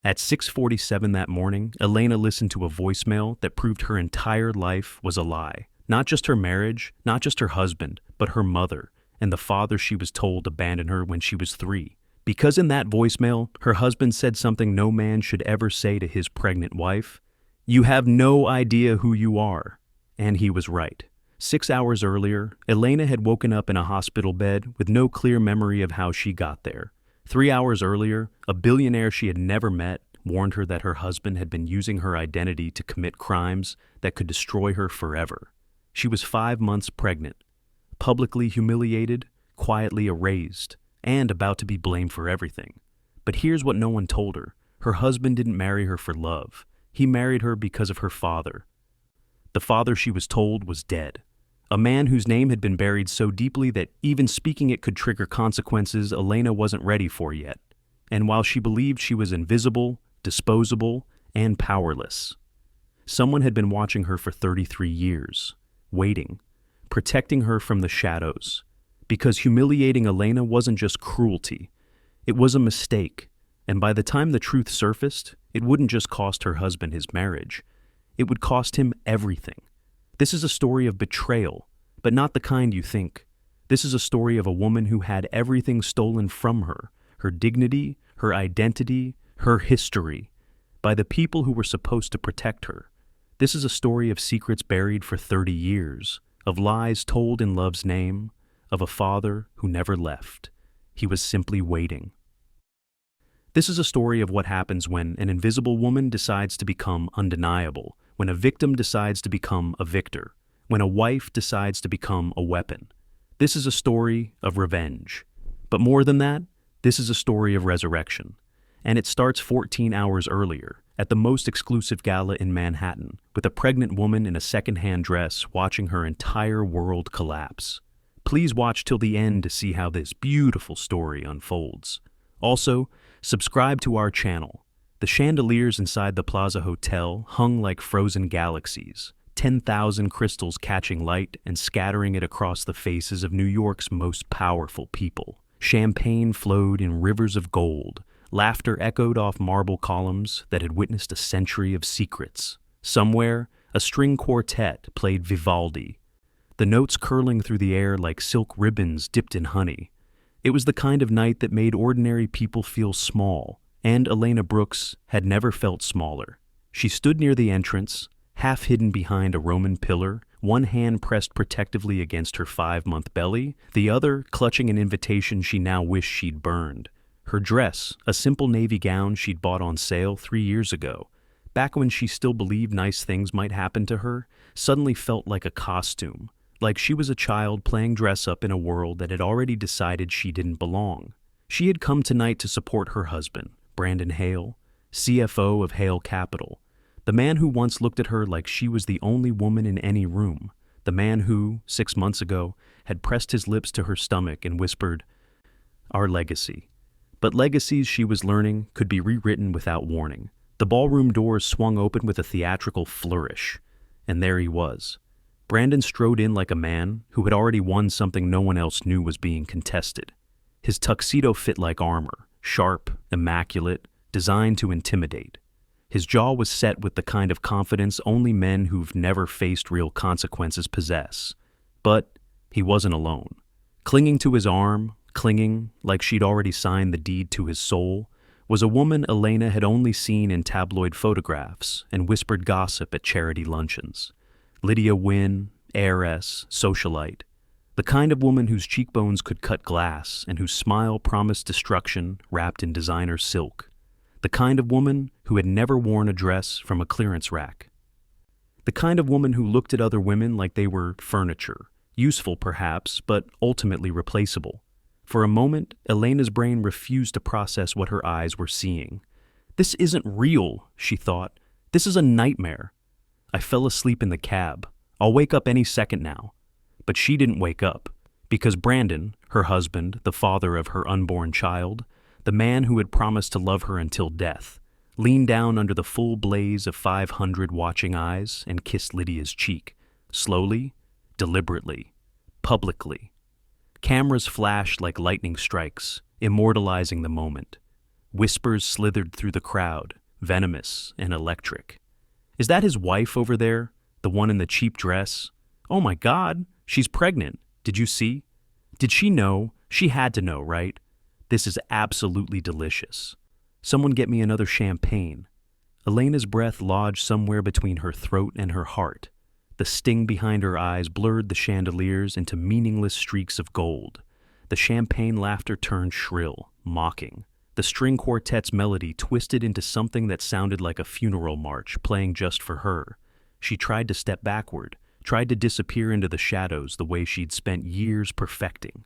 At 6:47 that morning, Elena listened to a voicemail that proved her entire life was a lie. Not just her marriage, not just her husband, but her mother and the father she was told abandoned her when she was 3. Because in that voicemail, her husband said something no man should ever say to his pregnant wife: "You have no idea who you are." And he was right. 6 hours earlier, Elena had woken up in a hospital bed with no clear memory of how she got there. 3 hours earlier, a billionaire she had never met warned her that her husband had been using her identity to commit crimes that could destroy her forever. She was 5 months pregnant, publicly humiliated, quietly erased, and about to be blamed for everything. But here's what no one told her. Her husband didn't marry her for love. He married her because of her father. The father she was told was dead. A man whose name had been buried so deeply that even speaking it could trigger consequences Elena wasn't ready for yet. And while she believed she was invisible, disposable, and powerless, someone had been watching her for 33 years, waiting, protecting her from the shadows. Because humiliating Elena wasn't just cruelty, it was a mistake. And by the time the truth surfaced, it wouldn't just cost her husband his marriage, it would cost him everything. This is a story of betrayal, but not the kind you think. This is a story of a woman who had everything stolen from her: her dignity, her identity, her history, by the people who were supposed to protect her. This is a story of secrets buried for 30 years, of lies told in love's name, of a father who never left. He was simply waiting. This is a story of what happens when an invisible woman decides to become undeniable, when a victim decides to become a victor, when a wife decides to become a weapon. This is a story of revenge. But more than that, this is a story of resurrection. And it starts 14 hours earlier, at the most exclusive gala in Manhattan, with a pregnant woman in a second-hand dress watching her entire world collapse. Please watch till the end to see how this beautiful story unfolds. Also, subscribe to our channel. The chandeliers inside the Plaza Hotel hung like frozen galaxies, 10,000 crystals catching light and scattering it across the faces of New York's most powerful people. Champagne flowed in rivers of gold. Laughter echoed off marble columns that had witnessed a century of secrets. Somewhere, a string quartet played Vivaldi, the notes curling through the air like silk ribbons dipped in honey. It was the kind of night that made ordinary people feel small, and Elena Brooks had never felt smaller. She stood near the entrance, half hidden behind a Roman pillar, one hand pressed protectively against her 5-month belly, the other clutching an invitation she now wished she'd burned. Her dress, a simple navy gown she'd bought on sale 3 years ago, back when she still believed nice things might happen to her, suddenly felt like a costume, like she was a child playing dress-up in a world that had already decided she didn't belong. She had come tonight to support her husband, Brandon Hale, CFO of Hale Capital, the man who once looked at her like she was the only woman in any room, the man who, 6 months ago, had pressed his lips to her stomach and whispered, "Our legacy." But legacies, she was learning, could be rewritten without warning. The ballroom doors swung open with a theatrical flourish, and there he was. Brandon strode in like a man who had already won something no one else knew was being contested. His tuxedo fit like armor, sharp, immaculate, designed to intimidate. His jaw was set with the kind of confidence only men who've never faced real consequences possess. But he wasn't alone. Clinging to his arm, clinging like she'd already signed the deed to his soul, was a woman Elena had only seen in tabloid photographs and whispered gossip at charity luncheons. Lydia Wynne, heiress, socialite, the kind of woman whose cheekbones could cut glass and whose smile promised destruction wrapped in designer silk. The kind of woman who had never worn a dress from a clearance rack. The kind of woman who looked at other women like they were furniture, useful perhaps, but ultimately replaceable. For a moment, Elena's brain refused to process what her eyes were seeing. "This isn't real," she thought. "This is a nightmare. I fell asleep in the cab. I'll wake up any second now." But she didn't wake up, because Brandon, her husband, the father of her unborn child, the man who had promised to love her until death, leaned down under the full blaze of 500 watching eyes and kissed Lydia's cheek, slowly, deliberately, publicly. Cameras flashed like lightning strikes, immortalizing the moment. Whispers slithered through the crowd, venomous and electric. Is that his wife over there? The one in the cheap dress? Oh my God, she's pregnant. Did you see? Did she know? She had to know, right? This is absolutely delicious. Someone get me another champagne. Elena's breath lodged somewhere between her throat and her heart. The sting behind her eyes blurred the chandeliers into meaningless streaks of gold. The champagne laughter turned shrill, mocking. The string quartet's melody twisted into something that sounded like a funeral march playing just for her. She tried to step backward, tried to disappear into the shadows the way she'd spent years perfecting.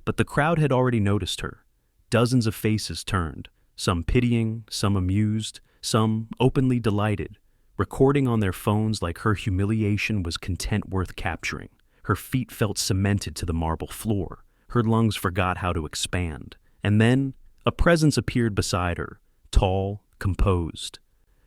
But the crowd had already noticed her. Dozens of faces turned, some pitying, some amused, some openly delighted, recording on their phones like her humiliation was content worth capturing. Her feet felt cemented to the marble floor. Her lungs forgot how to expand. And then, a presence appeared beside her, tall, composed,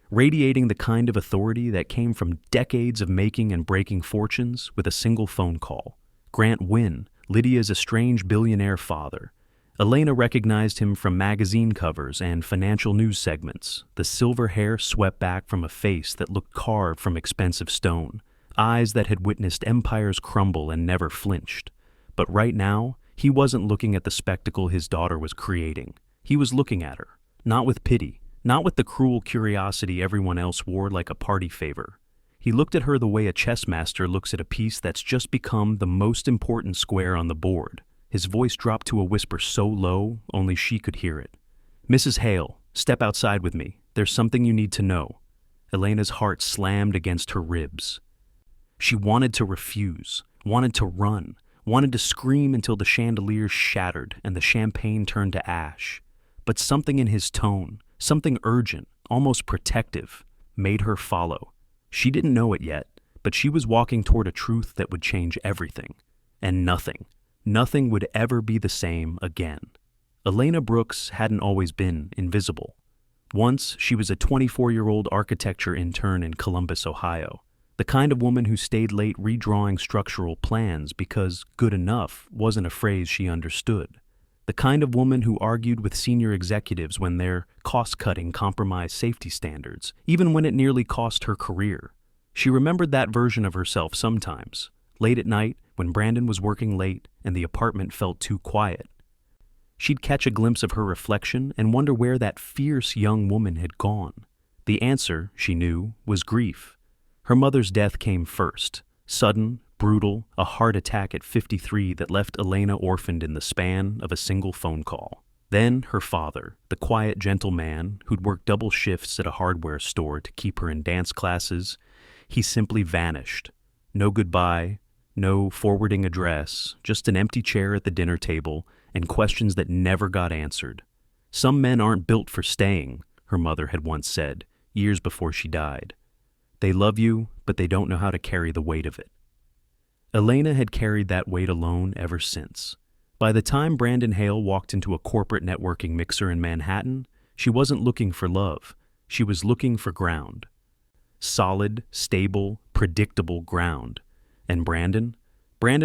radiating the kind of authority that came from decades of making and breaking fortunes with a single phone call. Grant Wynn, Lydia's estranged billionaire father. Elena recognized him from magazine covers and financial news segments, the silver hair swept back from a face that looked carved from expensive stone, eyes that had witnessed empires crumble and never flinched. But right now, he wasn't looking at the spectacle his daughter was creating. He was looking at her, not with pity, not with the cruel curiosity everyone else wore like a party favor. He looked at her the way a chess master looks at a piece that's just become the most important square on the board. His voice dropped to a whisper so low, only she could hear it. "Mrs. Hale, step outside with me. There's something you need to know." Elena's heart slammed against her ribs. She wanted to refuse, wanted to run, wanted to scream until the chandeliers shattered and the champagne turned to ash. But something in his tone, something urgent, almost protective, made her follow. She didn't know it yet, but she was walking toward a truth that would change everything. And nothing would ever be the same again. Elena Brooks hadn't always been invisible. Once, she was a 24-year-old architecture intern in Columbus, Ohio. The kind of woman who stayed late redrawing structural plans because good enough wasn't a phrase she understood. The kind of woman who argued with senior executives when their cost-cutting compromised safety standards, even when it nearly cost her career. She remembered that version of herself sometimes, late at night when Brandon was working late and the apartment felt too quiet. She'd catch a glimpse of her reflection and wonder where that fierce young woman had gone. The answer, she knew, was grief. Her mother's death came first, sudden, brutal, a heart attack at 53 that left Elena orphaned in the span of a single phone call. Then her father, the quiet, gentle man who'd worked double shifts at a hardware store to keep her in dance classes, he simply vanished. No goodbye, no forwarding address, just an empty chair at the dinner table and questions that never got answered. "Some men aren't built for staying," her mother had once said, years before she died. "They love you, but they don't know how to carry the weight of it." Elena had carried that weight alone ever since. By the time Brandon Hale walked into a corporate networking mixer in Manhattan, she wasn't looking for love. She was looking for ground. Solid, stable, predictable ground. And Brandon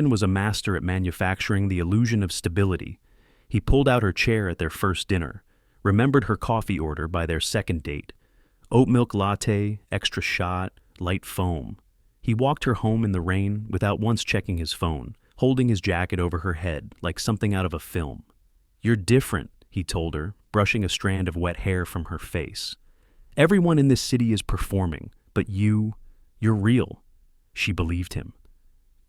was a master at manufacturing the illusion of stability. He pulled out her chair at their first dinner, remembered her coffee order by their second date. Oat milk latte, extra shot, light foam. He walked her home in the rain without once checking his phone, holding his jacket over her head like something out of a film. "You're different," he told her, brushing a strand of wet hair from her face. "Everyone in this city is performing, but you're real." She believed him.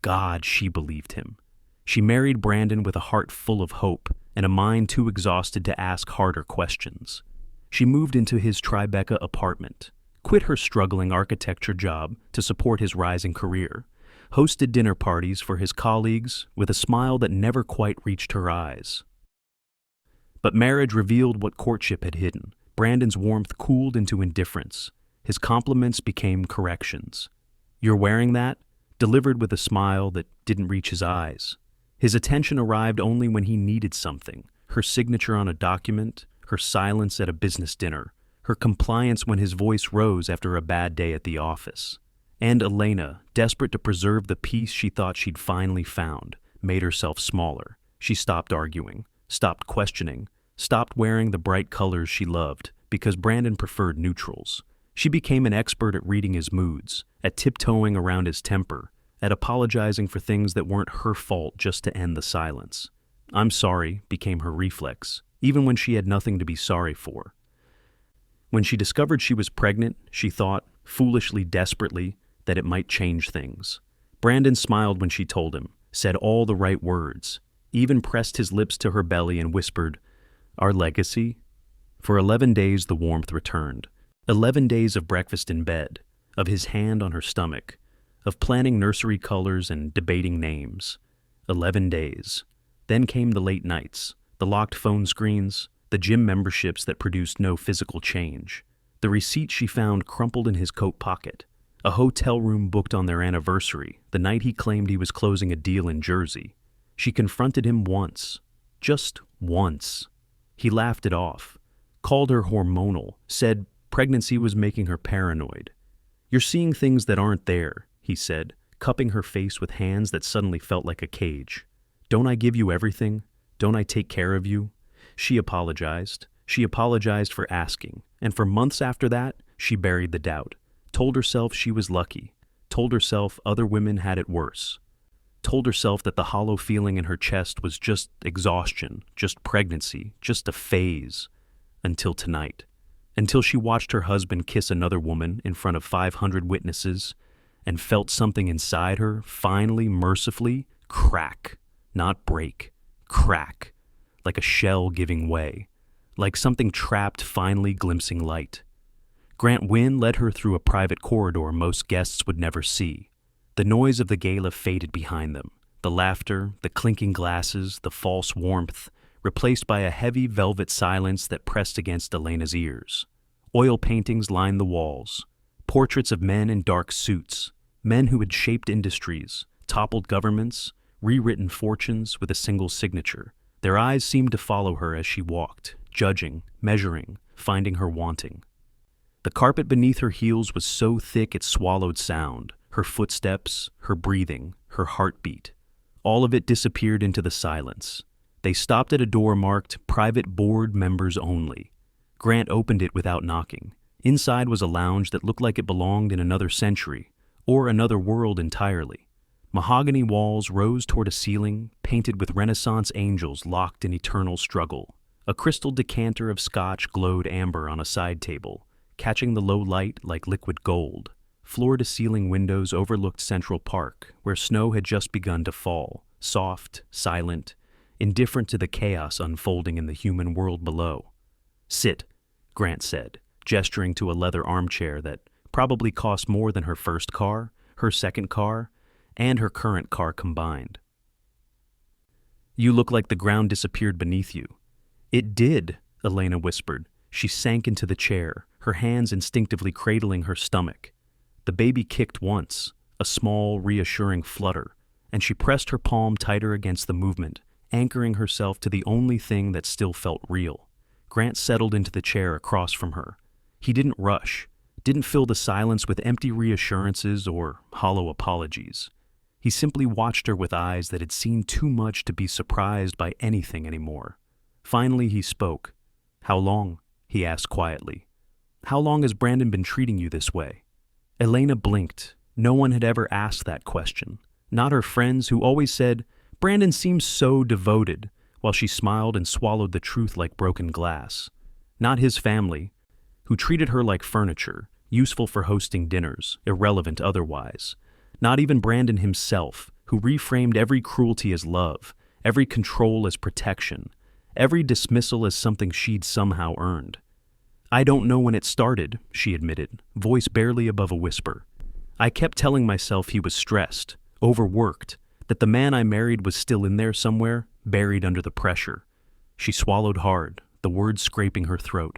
God, she believed him. She married Brandon with a heart full of hope and a mind too exhausted to ask harder questions. She moved into his Tribeca apartment, quit her struggling architecture job to support his rising career, hosted dinner parties for his colleagues with a smile that never quite reached her eyes. But marriage revealed what courtship had hidden. Brandon's warmth cooled into indifference. His compliments became corrections. "You're wearing that?" delivered with a smile that didn't reach his eyes. His attention arrived only when he needed something, her signature on a document, her silence at a business dinner, her compliance when his voice rose after a bad day at the office. And Elena, desperate to preserve the peace she thought she'd finally found, made herself smaller. She stopped arguing, stopped questioning, stopped wearing the bright colors she loved because Brandon preferred neutrals. She became an expert at reading his moods, at tiptoeing around his temper, at apologizing for things that weren't her fault just to end the silence. "I'm sorry" became her reflex, even when she had nothing to be sorry for. When she discovered she was pregnant, she thought, foolishly, desperately, that it might change things. Brandon smiled when she told him, said all the right words, even pressed his lips to her belly and whispered, "Our legacy?" For 11 days the warmth returned. 11 days of breakfast in bed, of his hand on her stomach, of planning nursery colors and debating names. 11 days. Then came the late nights, the locked phone screens, the gym memberships that produced no physical change, the receipt she found crumpled in his coat pocket, a hotel room booked on their anniversary, the night he claimed he was closing a deal in Jersey. She confronted him once, just once. He laughed it off, called her hormonal, said pregnancy was making her paranoid. "You're seeing things that aren't there," he said, cupping her face with hands that suddenly felt like a cage. "Don't I give you everything? Don't I take care of you?" She apologized. She apologized for asking, and for months after that, she buried the doubt, told herself she was lucky, told herself other women had it worse, told herself that the hollow feeling in her chest was just exhaustion, just pregnancy, just a phase, until tonight. Until she watched her husband kiss another woman in front of 500 witnesses and felt something inside her finally, mercifully, crack, not break, crack, like a shell giving way, like something trapped finally glimpsing light. Grant Wynn led her through a private corridor most guests would never see. The noise of the gala faded behind them, the laughter, the clinking glasses, the false warmth, replaced by a heavy velvet silence that pressed against Elena's ears. Oil paintings lined the walls, portraits of men in dark suits, men who had shaped industries, toppled governments, rewritten fortunes with a single signature. Their eyes seemed to follow her as she walked, judging, measuring, finding her wanting. The carpet beneath her heels was so thick it swallowed sound, her footsteps, her breathing, her heartbeat. All of it disappeared into the silence. They stopped at a door marked "Private Board Members Only." Grant opened it without knocking. Inside was a lounge that looked like it belonged in another century, or another world entirely. Mahogany walls rose toward a ceiling, painted with Renaissance angels locked in eternal struggle. A crystal decanter of scotch glowed amber on a side table, catching the low light like liquid gold. Floor-to-ceiling windows overlooked Central Park, where snow had just begun to fall, soft, silent, indifferent to the chaos unfolding in the human world below. "Sit," Grant said, gesturing to a leather armchair that probably cost more than her first car, her second car, and her current car combined. "You look like the ground disappeared beneath you." "It did," Elena whispered. She sank into the chair, her hands instinctively cradling her stomach. The baby kicked once, a small, reassuring flutter, and she pressed her palm tighter against the movement, anchoring herself to the only thing that still felt real. Grant settled into the chair across from her. He didn't rush, didn't fill the silence with empty reassurances or hollow apologies. He simply watched her with eyes that had seen too much to be surprised by anything anymore. Finally he spoke. "How long?" he asked quietly. "How long has Brandon been treating you this way?" Elena blinked. No one had ever asked that question. Not her friends, who always said, "Brandon seems so devoted," while she smiled and swallowed the truth like broken glass. Not his family, who treated her like furniture, useful for hosting dinners, irrelevant otherwise. Not even Brandon himself, who reframed every cruelty as love, every control as protection, every dismissal as something she'd somehow earned. "I don't know when it started," she admitted, voice barely above a whisper. "I kept telling myself he was stressed, overworked, that the man I married was still in there somewhere, buried under the pressure." She swallowed hard, the words scraping her throat.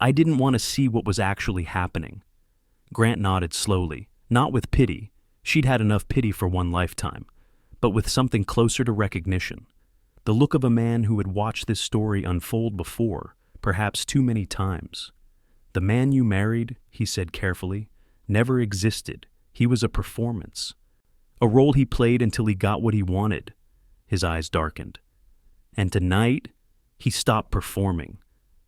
"I didn't want to see what was actually happening." Grant nodded slowly, not with pity. She'd had enough pity for one lifetime, but with something closer to recognition. The look of a man who had watched this story unfold before, perhaps too many times. "The man you married," he said carefully, "never existed. He was a performance. A role he played until he got what he wanted." His eyes darkened. "And tonight, He stopped performing.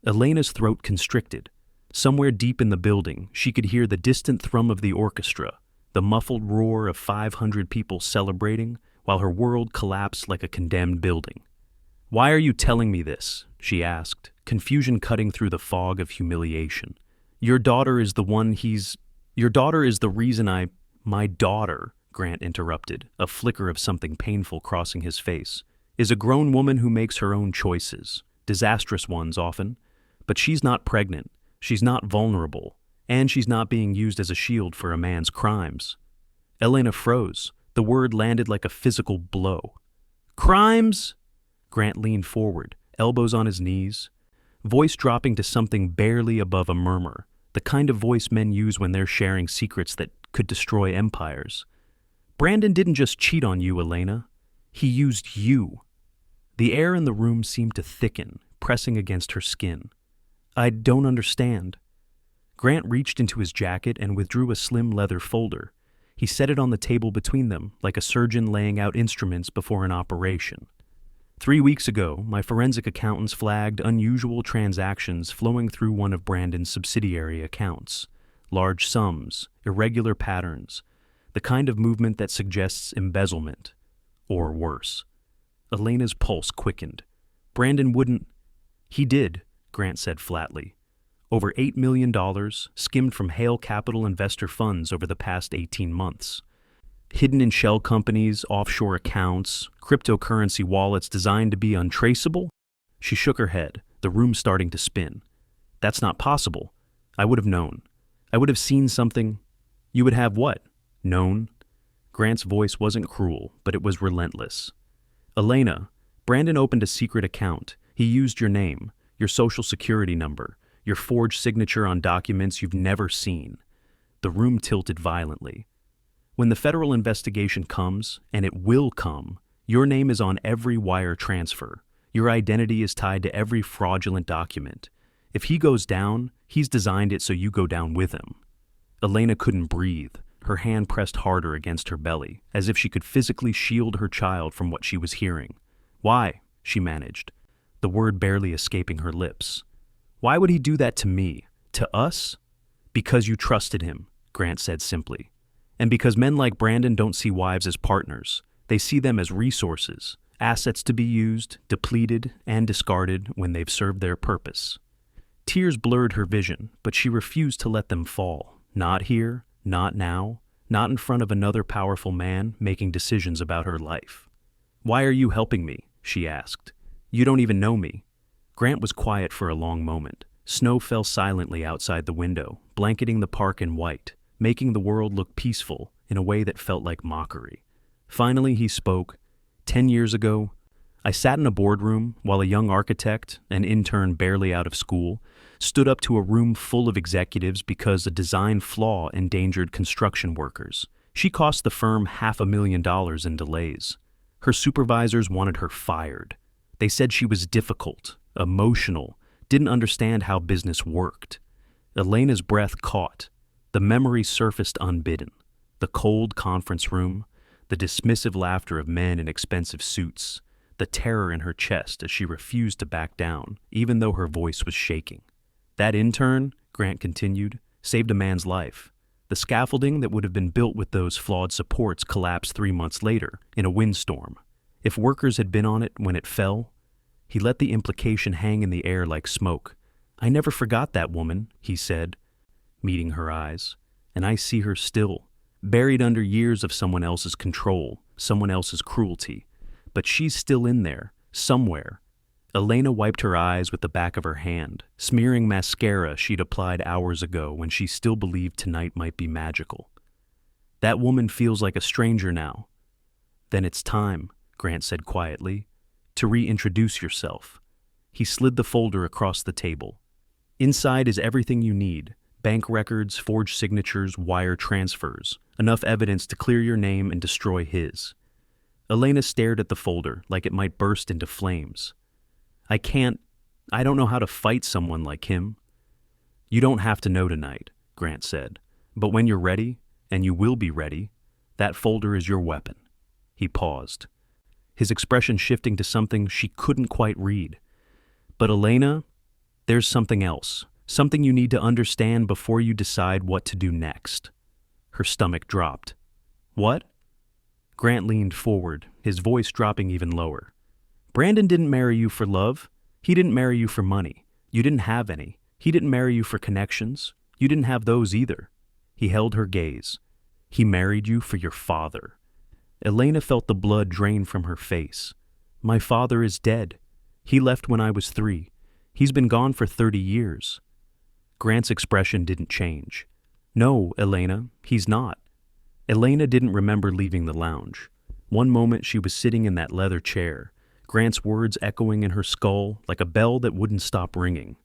Elena's throat constricted. Somewhere deep in the building, she could hear the distant thrum of the orchestra, the muffled roar of 500 people celebrating, while her world collapsed like a condemned building. "Why are you telling me this?" she asked, confusion cutting through the fog of humiliation. Your daughter is the reason My daughter," Grant interrupted, a flicker of something painful crossing his face, "is a grown woman who makes her own choices, disastrous ones often, but she's not pregnant, she's not vulnerable, and she's not being used as a shield for a man's crimes." Elena froze. The word landed like a physical blow. "Crimes?" Grant leaned forward, elbows on his knees, voice dropping to something barely above a murmur, the kind of voice men use when they're sharing secrets that could destroy empires. "Brandon didn't just cheat on you, Elena. He used you." The air in the room seemed to thicken, pressing against her skin. "I don't understand." Grant reached into his jacket and withdrew a slim leather folder. He set it on the table between them, like a surgeon laying out instruments before an operation. 3 weeks ago, my forensic accountants flagged unusual transactions flowing through one of Brandon's subsidiary accounts. Large sums, irregular patterns, the kind of movement that suggests embezzlement, or worse. Elena's pulse quickened. Brandon wouldn't... He did, Grant said flatly. Over $8 million skimmed from Hale Capital investor funds over the past 18 months. Hidden in shell companies, offshore accounts, cryptocurrency wallets designed to be untraceable? She shook her head, the room starting to spin. "That's not possible. I would have known. I would have seen something." "You would have what?" "Known." Grant's voice wasn't cruel, but it was relentless. "Elena, Brandon opened a secret account. He used your name, your social security number, your forged signature on documents you've never seen." The room tilted violently. "When the federal investigation comes, and it will come, your name is on every wire transfer. Your identity is tied to every fraudulent document. If he goes down, he's designed it so you go down with him." Elena couldn't breathe. Her hand pressed harder against her belly, as if she could physically shield her child from what she was hearing. "Why?" she managed, the word barely escaping her lips. "Why would he do that to me? To us?" "Because you trusted him," Grant said simply. "And because men like Brandon don't see wives as partners. They see them as resources, assets to be used, depleted, and discarded when they've served their purpose." Tears blurred her vision, but she refused to let them fall. Not here, not now, not in front of another powerful man making decisions about her life. "Why are you helping me?" she asked. "You don't even know me." Grant was quiet for a long moment. Snow fell silently outside the window, blanketing the park in white, making the world look peaceful in a way that felt like mockery. Finally he spoke. 10 years ago, I sat in a boardroom while a young architect, an intern barely out of school, stood up to a room full of executives because a design flaw endangered construction workers. She cost the firm $500,000 in delays. Her supervisors wanted her fired. They said she was difficult, emotional, didn't understand how business worked. Elena's breath caught. The memory surfaced unbidden. The cold conference room, the dismissive laughter of men in expensive suits, the terror in her chest as she refused to back down, even though her voice was shaking. "That intern," Grant continued, "saved a man's life. The scaffolding that would have been built with those flawed supports collapsed 3 months later, in a windstorm. If workers had been on it when it fell..." He let the implication hang in the air like smoke. "I never forgot that woman," he said, meeting her eyes. "And I see her still, buried under years of someone else's control, someone else's cruelty. But she's still in there, somewhere." Elena wiped her eyes with the back of her hand, smearing mascara she'd applied hours ago when she still believed tonight might be magical. "That woman feels like a stranger now." "Then it's time," Grant said quietly, "to reintroduce yourself." He slid the folder across the table. "Inside is everything you need. Bank records, forged signatures, wire transfers. Enough evidence to clear your name and destroy his." Elena stared at the folder like it might burst into flames. I don't know how to fight someone like him." "You don't have to know tonight," Grant said. "But when you're ready, and you will be ready, that folder is your weapon." He paused, his expression shifting to something she couldn't quite read. But Elena, there's something else. Something you need to understand before you decide what to do next. Her stomach dropped. What? Grant leaned forward, his voice dropping even lower. Brandon didn't marry you for love. He didn't marry you for money. You didn't have any. He didn't marry you for connections. You didn't have those either. He held her gaze. He married you for your father. Elena felt the blood drain from her face. My father is dead. He left when I was 3. He's been gone for 30 years. Grant's expression didn't change. No, Elena, he's not. Elena didn't remember leaving the lounge. One moment she was sitting in that leather chair, Grant's words echoing in her skull like a bell that wouldn't stop ringing.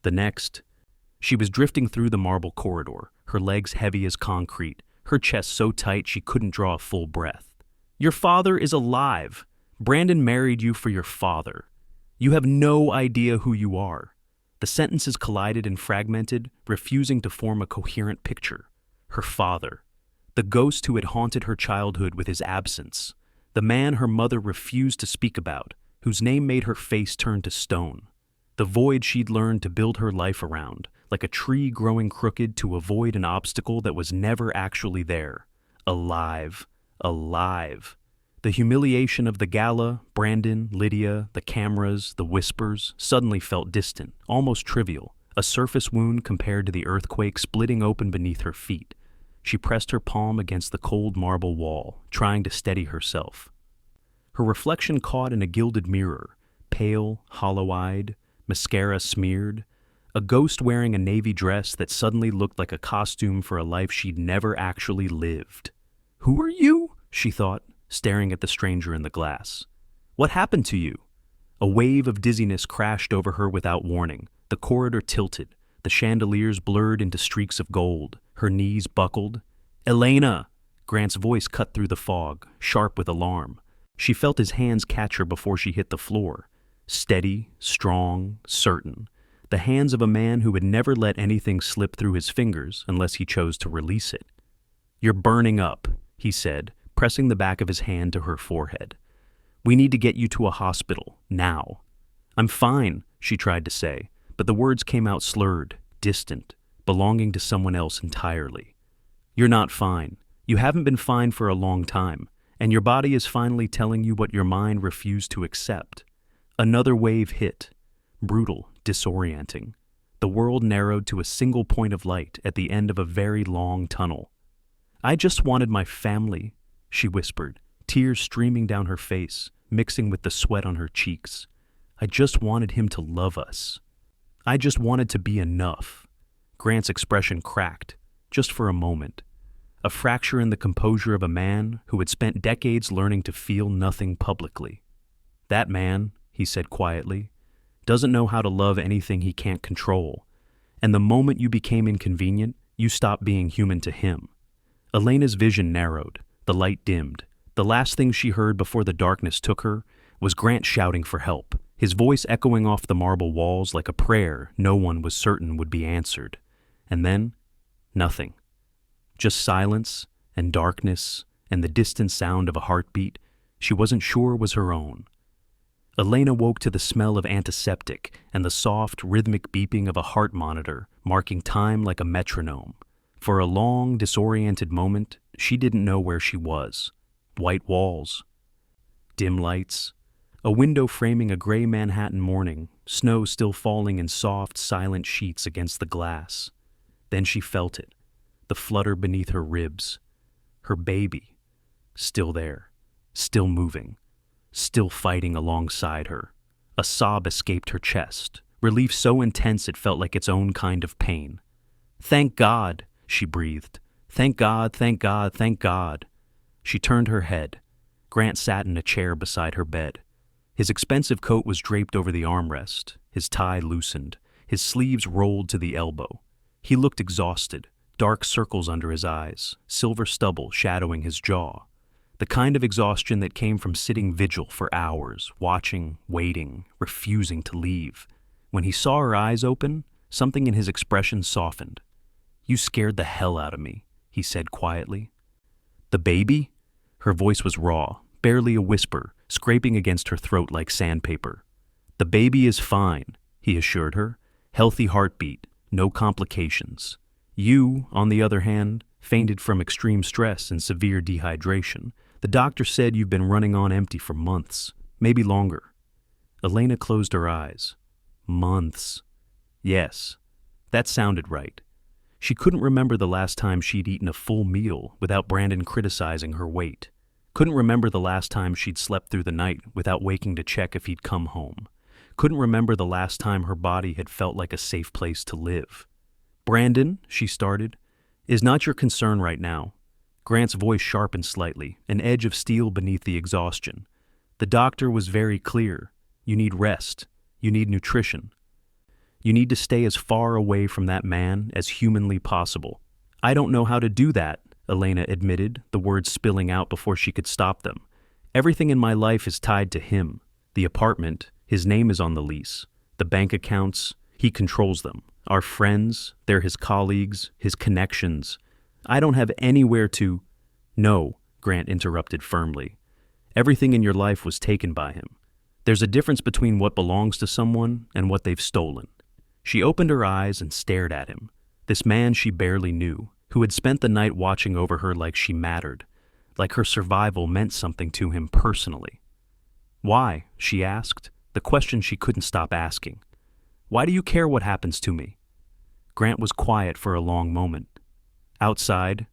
The next, she was drifting through the marble corridor, her legs heavy as concrete, her chest so tight she couldn't draw a full breath. Your father is alive. Brandon married you for your father. You have no idea who you are. The sentences collided and fragmented, refusing to form a coherent picture. Her father. The ghost who had haunted her childhood with his absence. The man her mother refused to speak about, whose name made her face turn to stone. The void she'd learned to build her life around, like a tree growing crooked to avoid an obstacle that was never actually there. Alive. Alive. The humiliation of the gala, Brandon, Lydia, the cameras, the whispers, suddenly felt distant, almost trivial, a surface wound compared to the earthquake splitting open beneath her feet. She pressed her palm against the cold marble wall, trying to steady herself. Her reflection caught in a gilded mirror, pale, hollow-eyed, mascara smeared, a ghost wearing a navy dress that suddenly looked like a costume for a life she'd never actually lived. Who are you? She thought, staring at the stranger in the glass. What happened to you? A wave of dizziness crashed over her without warning. The corridor tilted, the chandeliers blurred into streaks of gold, her knees buckled. Elena! Grant's voice cut through the fog, sharp with alarm. She felt his hands catch her before she hit the floor. Steady, strong, certain. The hands of a man who would never let anything slip through his fingers unless he chose to release it. You're burning up, he said, pressing the back of his hand to her forehead. We need to get you to a hospital, now. I'm fine, she tried to say, but the words came out slurred, distant, belonging to someone else entirely. You're not fine. You haven't been fine for a long time, and your body is finally telling you what your mind refused to accept. Another wave hit, brutal, disorienting. The world narrowed to a single point of light at the end of a very long tunnel. I just wanted my family, she whispered, tears streaming down her face, mixing with the sweat on her cheeks. I just wanted him to love us. I just wanted to be enough. Grant's expression cracked, just for a moment. A fracture in the composure of a man who had spent decades learning to feel nothing publicly. That man, he said quietly, doesn't know how to love anything he can't control. And the moment you became inconvenient, you stopped being human to him. Elena's vision narrowed. The light dimmed. The last thing she heard before the darkness took her was Grant shouting for help, his voice echoing off the marble walls like a prayer no one was certain would be answered. And then, nothing. Just silence and darkness and the distant sound of a heartbeat she wasn't sure was her own. Elena woke to the smell of antiseptic and the soft, rhythmic beeping of a heart monitor marking time like a metronome. For a long, disoriented moment, she didn't know where she was. White walls, dim lights, a window framing a gray Manhattan morning, snow still falling in soft, silent sheets against the glass. Then she felt it, the flutter beneath her ribs. Her baby, still there, still moving, still fighting alongside her. A sob escaped her chest, relief so intense it felt like its own kind of pain. Thank God, she breathed. Thank God, thank God, thank God. She turned her head. Grant sat in a chair beside her bed. His expensive coat was draped over the armrest, his tie loosened, his sleeves rolled to the elbow. He looked exhausted, dark circles under his eyes, silver stubble shadowing his jaw. The kind of exhaustion that came from sitting vigil for hours, watching, waiting, refusing to leave. When he saw her eyes open, something in his expression softened. You scared the hell out of me, he said quietly. The baby? Her voice was raw, barely a whisper, scraping against her throat like sandpaper. "The baby is fine," he assured her. "Healthy heartbeat, no complications. You, on the other hand, fainted from extreme stress and severe dehydration. The doctor said you've been running on empty for months, maybe longer." Elena closed her eyes. Months. Yes, that sounded right. She couldn't remember the last time she'd eaten a full meal without Brandon criticizing her weight. Couldn't remember the last time she'd slept through the night without waking to check if he'd come home. Couldn't remember the last time her body had felt like a safe place to live. "Brandon," she started, "is not your concern right now." Grant's voice sharpened slightly, an edge of steel beneath the exhaustion. "The doctor was very clear. You need rest. You need nutrition. You need to stay as far away from that man as humanly possible." "I don't know how to do that," Elena admitted, the words spilling out before she could stop them. "Everything in my life is tied to him. The apartment, his name is on the lease. The bank accounts, he controls them. Our friends, they're his colleagues, his connections. I don't have anywhere to—" "No," Grant interrupted firmly. "Everything in your life was taken by him. There's a difference between what belongs to someone and what they've stolen." She opened her eyes and stared at him, this man she barely knew, who had spent the night watching over her like she mattered, like her survival meant something to him personally. "Why?" she asked, the question she couldn't stop asking. "Why do you care what happens to me?" Grant was quiet for a long moment. Outside,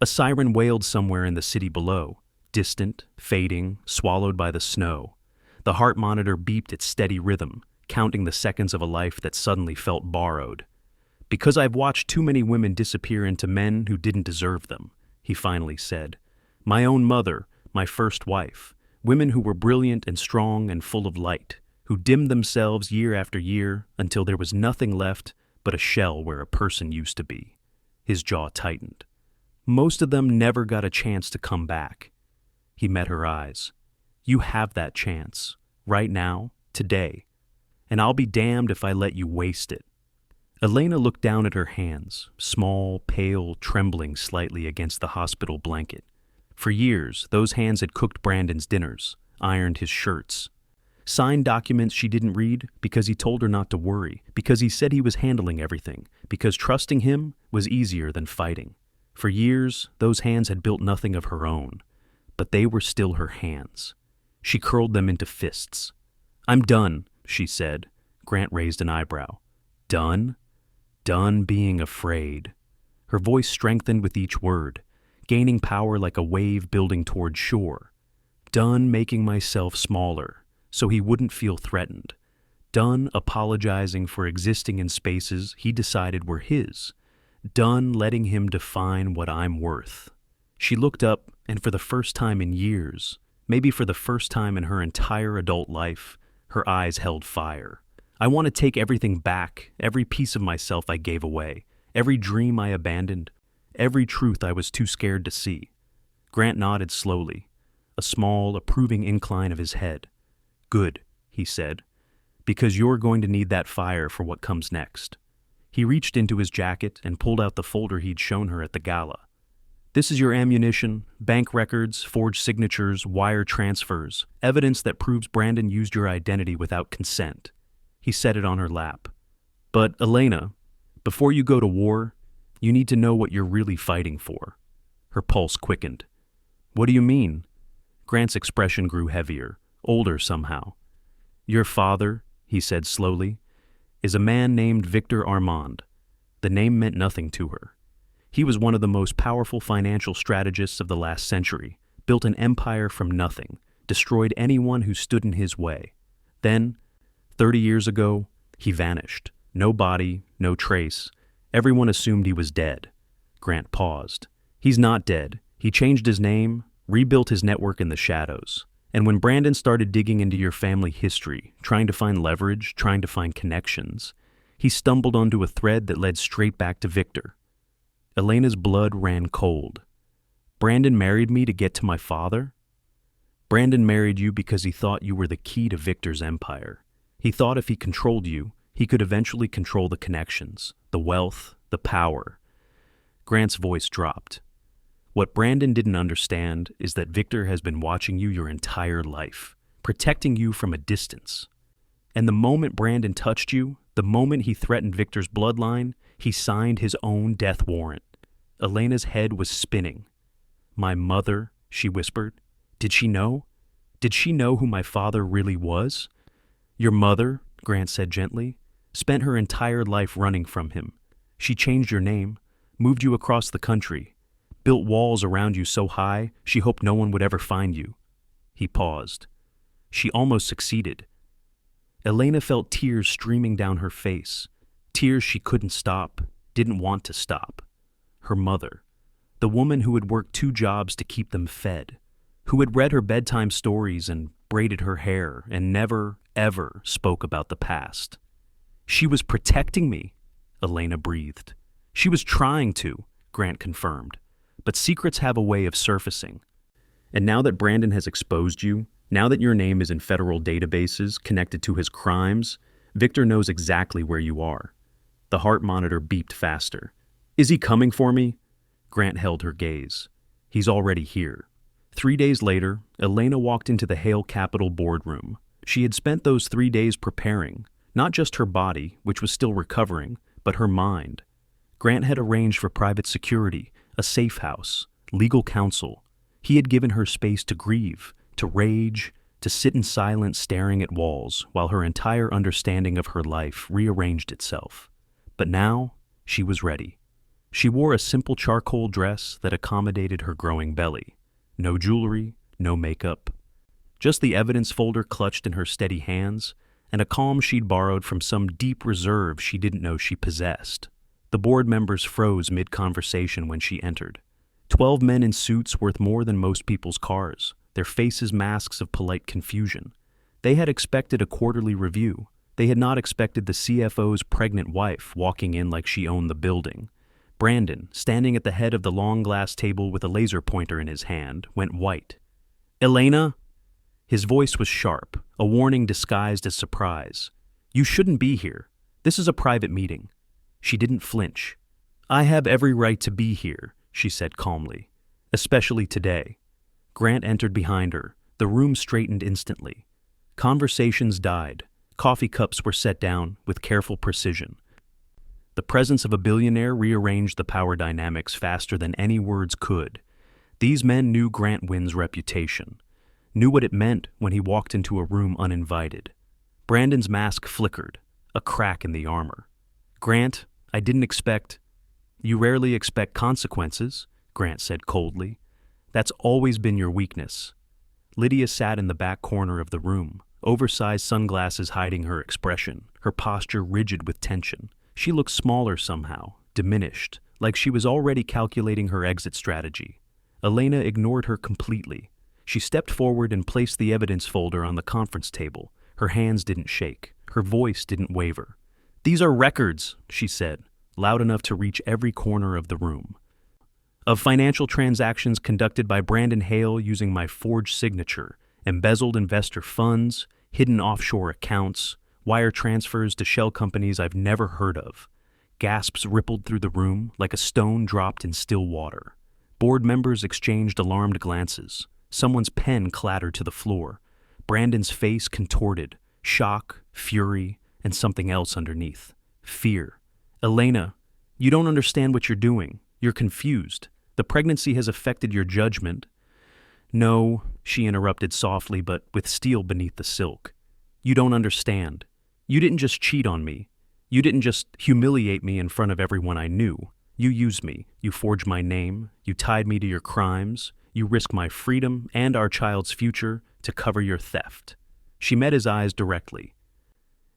a siren wailed somewhere in the city below, distant, fading, swallowed by the snow. The heart monitor beeped its steady rhythm, counting the seconds of a life that suddenly felt borrowed. "Because I've watched too many women disappear into men who didn't deserve them," he finally said. "My own mother, my first wife, women who were brilliant and strong and full of light, who dimmed themselves year after year until there was nothing left but a shell where a person used to be." His jaw tightened. "Most of them never got a chance to come back." He met her eyes. "You have that chance, right now, today. And I'll be damned if I let you waste it." Elena looked down at her hands, small, pale, trembling slightly against the hospital blanket. For years, those hands had cooked Brandon's dinners, ironed his shirts, signed documents she didn't read because he told her not to worry, because he said he was handling everything, because trusting him was easier than fighting. For years, those hands had built nothing of her own, but they were still her hands. She curled them into fists. "I'm done," she said. Grant raised an eyebrow. "Done? Done being afraid." Her voice strengthened with each word, gaining power like a wave building toward shore. "Done making myself smaller, so he wouldn't feel threatened. Done apologizing for existing in spaces he decided were his. Done letting him define what I'm worth." She looked up, and for the first time in years, maybe for the first time in her entire adult life, her eyes held fire. "I want to take everything back, every piece of myself I gave away, every dream I abandoned, every truth I was too scared to see." Grant nodded slowly, a small, approving incline of his head. "Good," he said, "because you're going to need that fire for what comes next." He reached into his jacket and pulled out the folder he'd shown her at the gala. "This is your ammunition, bank records, forged signatures, wire transfers, evidence that proves Brandon used your identity without consent." He set it on her lap. "But, Elena, before you go to war, you need to know what you're really fighting for." Her pulse quickened. "What do you mean?" Grant's expression grew heavier, older somehow. "Your father," he said slowly, "is a man named Victor Armand." The name meant nothing to her. He was one of the most powerful financial strategists of the last century, built an empire from nothing, destroyed anyone who stood in his way. Then, 30 years ago, he vanished. No body, no trace. Everyone assumed he was dead. Grant paused. "He's not dead. He changed his name, rebuilt his network in the shadows. And when Brandon started digging into your family history, trying to find leverage, trying to find connections, he stumbled onto a thread that led straight back to Victor." Elena's blood ran cold. "Brandon married me to get to my father?" "Brandon married you because he thought you were the key to Victor's empire. He thought if he controlled you, he could eventually control the connections, the wealth, the power." Grant's voice dropped. "What Brandon didn't understand is that Victor has been watching you your entire life, protecting you from a distance." And the moment Brandon touched you, the moment he threatened Victor's bloodline, he signed his own death warrant. Elena's head was spinning. My mother, she whispered. Did she know? Did she know who my father really was? Your mother, Grant said gently, spent her entire life running from him. She changed your name, moved you across the country, built walls around you so high she hoped no one would ever find you. He paused. She almost succeeded. Elena felt tears streaming down her face, tears she couldn't stop, didn't want to stop. Her mother, the woman who had worked 2 jobs to keep them fed, who had read her bedtime stories and braided her hair and never, ever spoke about the past. She was protecting me, Elena breathed. She was trying to, Grant confirmed. But secrets have a way of surfacing. And now that Brandon has exposed you, now that your name is in federal databases connected to his crimes, Victor knows exactly where you are. The heart monitor beeped faster. Is he coming for me? Grant held her gaze. He's already here. 3 days later, Elena walked into the Hale Capital boardroom. She had spent those 3 days preparing, not just her body, which was still recovering, but her mind. Grant had arranged for private security, a safe house, legal counsel. He had given her space to grieve, to rage, to sit in silence staring at walls while her entire understanding of her life rearranged itself. But now, she was ready. She wore a simple charcoal dress that accommodated her growing belly. No jewelry, no makeup. Just the evidence folder clutched in her steady hands, and a calm she'd borrowed from some deep reserve she didn't know she possessed. The board members froze mid-conversation when she entered. 12 men in suits worth more than most people's cars, their faces masks of polite confusion. They had expected a quarterly review. They had not expected the CFO's pregnant wife walking in like she owned the building. Brandon, standing at the head of the long glass table with a laser pointer in his hand, went white. Elena? His voice was sharp, a warning disguised as surprise. You shouldn't be here. This is a private meeting. She didn't flinch. I have every right to be here, she said calmly. Especially today. Grant entered behind her. The room straightened instantly. Conversations died. Coffee cups were set down with careful precision. The presence of a billionaire rearranged the power dynamics faster than any words could. These men knew Grant Wynn's reputation, knew what it meant when he walked into a room uninvited. Brandon's mask flickered, a crack in the armor. Grant, I didn't expect... You rarely expect consequences, Grant said coldly. That's always been your weakness. Lydia sat in the back corner of the room, oversized sunglasses hiding her expression, her posture rigid with tension. She looked smaller somehow, diminished, like she was already calculating her exit strategy. Elena ignored her completely. She stepped forward and placed the evidence folder on the conference table. Her hands didn't shake. Her voice didn't waver. These are records, she said, loud enough to reach every corner of the room. Of financial transactions conducted by Brandon Hale using my forged signature, embezzled investor funds, hidden offshore accounts, wire transfers to shell companies I've never heard of. Gasps rippled through the room like a stone dropped in still water. Board members exchanged alarmed glances. Someone's pen clattered to the floor. Brandon's face contorted, shock, fury, and something else underneath. Fear. Elena, you don't understand what you're doing. You're confused. The pregnancy has affected your judgment. No, she interrupted softly but with steel beneath the silk. You don't understand. You didn't just cheat on me. You didn't just humiliate me in front of everyone I knew. You used me. You forged my name. You tied me to your crimes. You risked my freedom and our child's future to cover your theft. She met his eyes directly.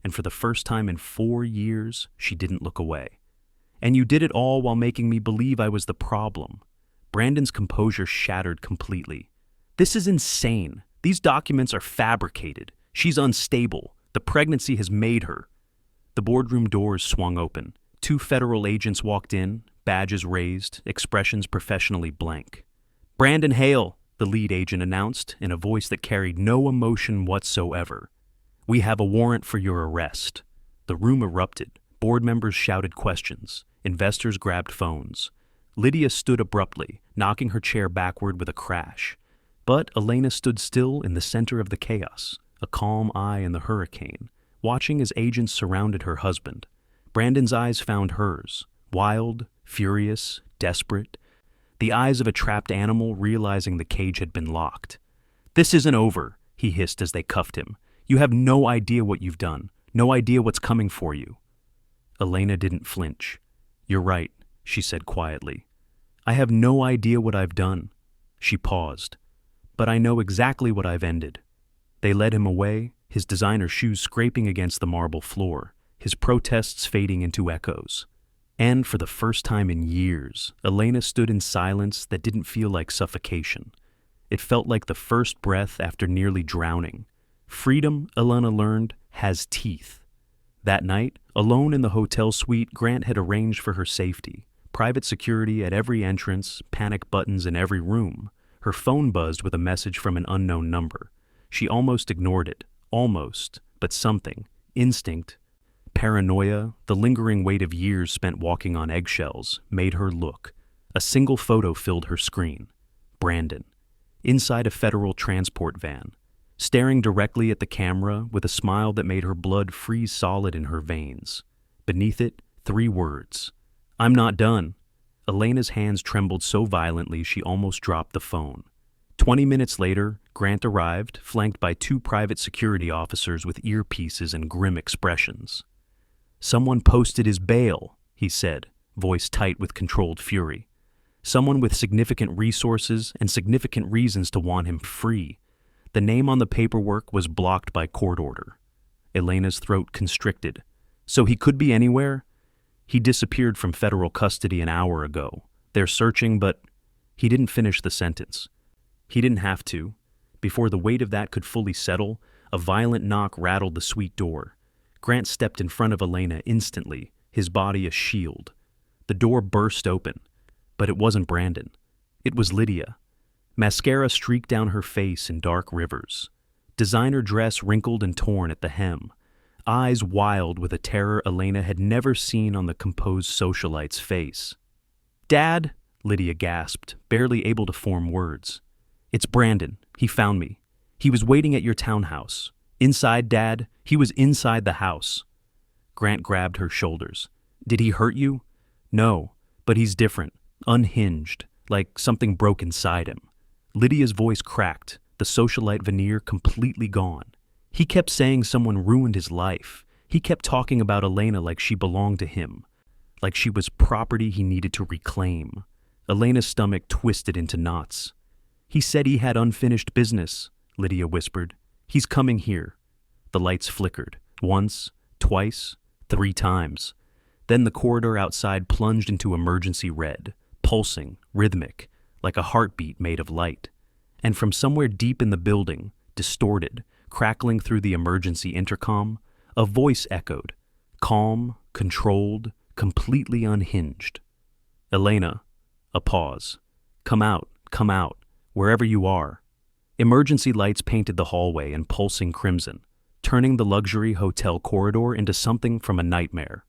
And for the first time in 4 years, she didn't look away. And you did it all while making me believe I was the problem. Brandon's composure shattered completely. This is insane. These documents are fabricated. She's unstable. The pregnancy has made her. The boardroom doors swung open. 2 federal agents walked in, badges raised, expressions professionally blank. Brandon Hale, the lead agent announced in a voice that carried no emotion whatsoever. We have a warrant for your arrest. The room erupted. Board members shouted questions. Investors grabbed phones. Lydia stood abruptly, knocking her chair backward with a crash. But Elena stood still in the center of the chaos, a calm eye in the hurricane, watching as agents surrounded her husband. Brandon's eyes found hers, wild, furious, desperate, the eyes of a trapped animal realizing the cage had been locked. "This isn't over," he hissed as they cuffed him. "You have no idea what you've done, no idea what's coming for you." Elena didn't flinch. "You're right," she said quietly. "I have no idea what I've done." She paused. "But I know exactly what I've ended." They led him away, his designer shoes scraping against the marble floor, his protests fading into echoes. And for the first time in years, Elena stood in silence that didn't feel like suffocation. It felt like the first breath after nearly drowning. Freedom, Elena learned, has teeth. That night, alone in the hotel suite Grant had arranged for her safety. Private security at every entrance, panic buttons in every room. Her phone buzzed with a message from an unknown number. She almost ignored it. Almost. But something. Instinct. Paranoia, the lingering weight of years spent walking on eggshells, made her look. A single photo filled her screen. Brandon. Inside a federal transport van. Staring directly at the camera with a smile that made her blood freeze solid in her veins. Beneath it, 3 words. "I'm not done." Elena's hands trembled so violently she almost dropped the phone. 20 minutes later, Grant arrived, flanked by 2 private security officers with earpieces and grim expressions. "Someone posted his bail," he said, voice tight with controlled fury. "Someone with significant resources and significant reasons to want him free. The name on the paperwork was blocked by court order." Elena's throat constricted. "So he could be anywhere?" "He disappeared from federal custody an hour ago. They're searching, but—" He didn't finish the sentence. He didn't have to. Before the weight of that could fully settle, a violent knock rattled the suite door. Grant stepped in front of Elena instantly, his body a shield. The door burst open. But it wasn't Brandon. It was Lydia. Mascara streaked down her face in dark rivers. Designer dress wrinkled and torn at the hem. Eyes wild with a terror Elena had never seen on the composed socialite's face. "Dad," Lydia gasped, barely able to form words. "It's Brandon. He found me. He was waiting at your townhouse. Inside, Dad. He was inside the house." Grant grabbed her shoulders. "Did he hurt you?" "No, but he's different, unhinged, like something broke inside him." Lydia's voice cracked, the socialite veneer completely gone. "He kept saying someone ruined his life. He kept talking about Elena like she belonged to him, like she was property he needed to reclaim." Elena's stomach twisted into knots. "He said he had unfinished business," Lydia whispered. "He's coming here." The lights flickered. Once, twice, 3 times. Then the corridor outside plunged into emergency red, pulsing, rhythmic, like a heartbeat made of light. And from somewhere deep in the building, distorted, crackling through the emergency intercom, a voice echoed, calm, controlled, completely unhinged. "Elena." A pause. Come out, wherever you are." Emergency lights painted the hallway in pulsing crimson, turning the luxury hotel corridor into something from a nightmare.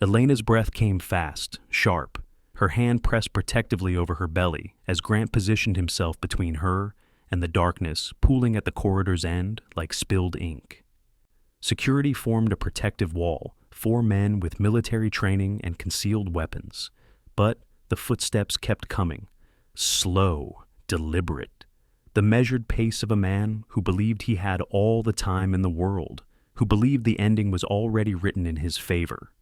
Elena's breath came fast, sharp, her hand pressed protectively over her belly as Grant positioned himself between her and the darkness pooling at the corridor's end like spilled ink. Security formed a protective wall, 4 men with military training and concealed weapons. But the footsteps kept coming, slow, deliberate. The measured pace of a man who believed he had all the time in the world, who believed the ending was already written in his favor.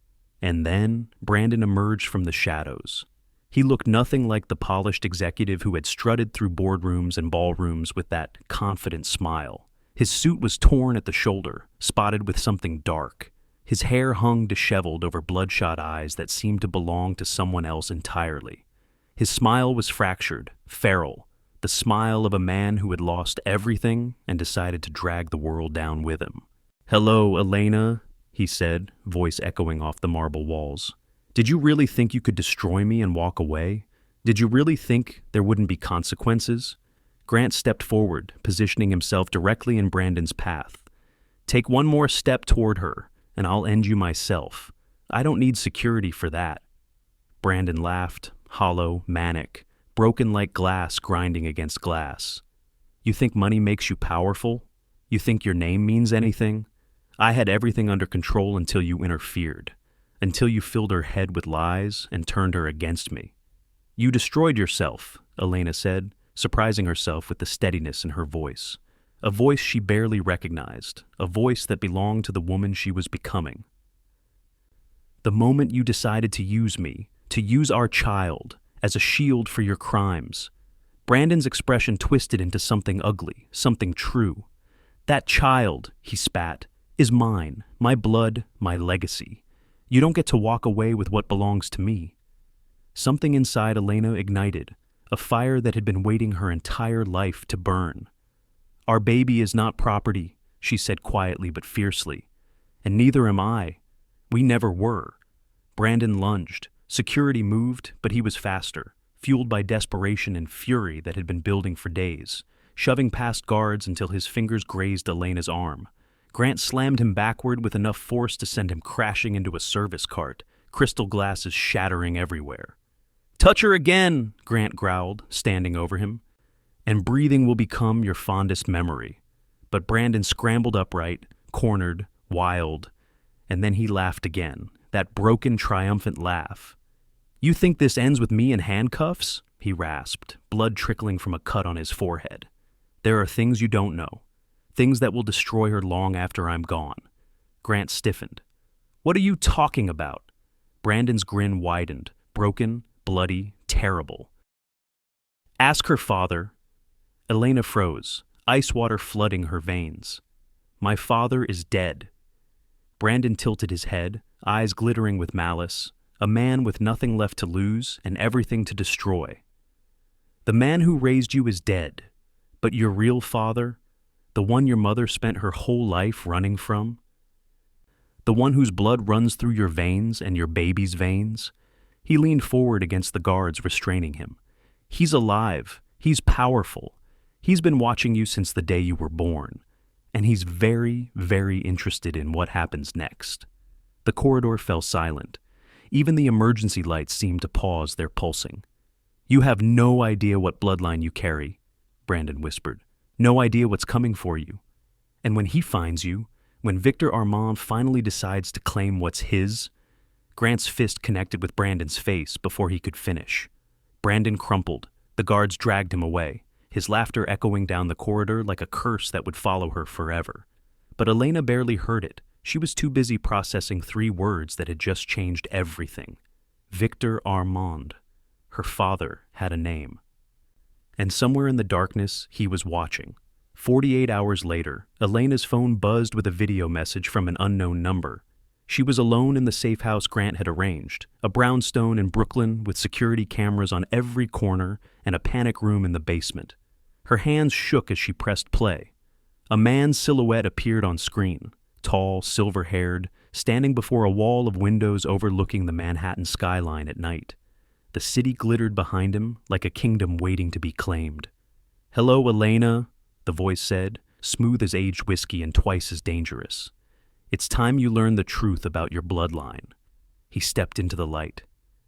And then Brandon emerged from the shadows. He looked nothing like the polished executive who had strutted through boardrooms and ballrooms with that confident smile. His suit was torn at the shoulder, spotted with something dark. His hair hung disheveled over bloodshot eyes that seemed to belong to someone else entirely. His smile was fractured, feral, the smile of a man who had lost everything and decided to drag the world down with him. "Hello, Elena," he said, voice echoing off the marble walls. "Did you really think you could destroy me and walk away? Did you really think there wouldn't be consequences?" Grant stepped forward, positioning himself directly in Brandon's path. "Take one more step toward her, and I'll end you myself. I don't need security for that." Brandon laughed, hollow, manic, broken like glass grinding against glass. "You think money makes you powerful? You think your name means anything? I had everything under control until you interfered, until you filled her head with lies and turned her against me. You destroyed yourself, Elena said, surprising herself with the steadiness in her voice. A voice she barely recognized, a voice that belonged to the woman she was becoming. The moment you decided to use me, to use our child, as a shield for your crimes. Brandon's expression twisted into something ugly, something true. That child, he spat, is mine, my blood, my legacy. You don't get to walk away with what belongs to me. Something inside Elena ignited, a fire that had been waiting her entire life to burn. Our baby is not property, she said quietly but fiercely. And neither am I. We never were. Brandon lunged. Security moved, but he was faster, fueled by desperation and fury that had been building for days, shoving past guards until his fingers grazed Elena's arm. Grant slammed him backward with enough force to send him crashing into a service cart, crystal glasses shattering everywhere. "Touch her again," Grant growled, standing over him, "and breathing will become your fondest memory." But Brandon scrambled upright, cornered, wild, and then he laughed again, that broken, triumphant laugh. "You think this ends with me in handcuffs?" he rasped, blood trickling from a cut on his forehead. "There are things you don't know, things that will destroy her long after I'm gone." Grant stiffened. "What are you talking about?" Brandon's grin widened, broken, bloody, terrible. "Ask her father." Elena froze, ice water flooding her veins. "My father is dead." Brandon tilted his head, eyes glittering with malice, a man with nothing left to lose and everything to destroy. "The man who raised you is dead, but your real father, the one your mother spent her whole life running from, the one whose blood runs through your veins and your baby's veins." He leaned forward against the guards restraining him. "He's alive. He's powerful. He's been watching you since the day you were born. And he's very, very interested in what happens next." The corridor fell silent. Even the emergency lights seemed to pause their pulsing. "You have no idea what bloodline you carry," Brandon whispered. "No idea what's coming for you. And when he finds you, when Victor Armand finally decides to claim what's his..." Grant's fist connected with Brandon's face before he could finish. Brandon crumpled. The guards dragged him away, his laughter echoing down the corridor like a curse that would follow her forever. But Elena barely heard it. She was too busy processing 3 words that had just changed everything. Victor Armand. Her father had a name. And somewhere in the darkness, he was watching. 48 hours later, Elena's phone buzzed with a video message from an unknown number. She was alone in the safe house Grant had arranged, a brownstone in Brooklyn with security cameras on every corner and a panic room in the basement. Her hands shook as she pressed play. A man's silhouette appeared on screen, tall, silver-haired, standing before a wall of windows overlooking the Manhattan skyline at night. The city glittered behind him like a kingdom waiting to be claimed. "Hello, Elena," the voice said, smooth as aged whiskey and twice as dangerous. "It's time you learn the truth about your bloodline." He stepped into the light.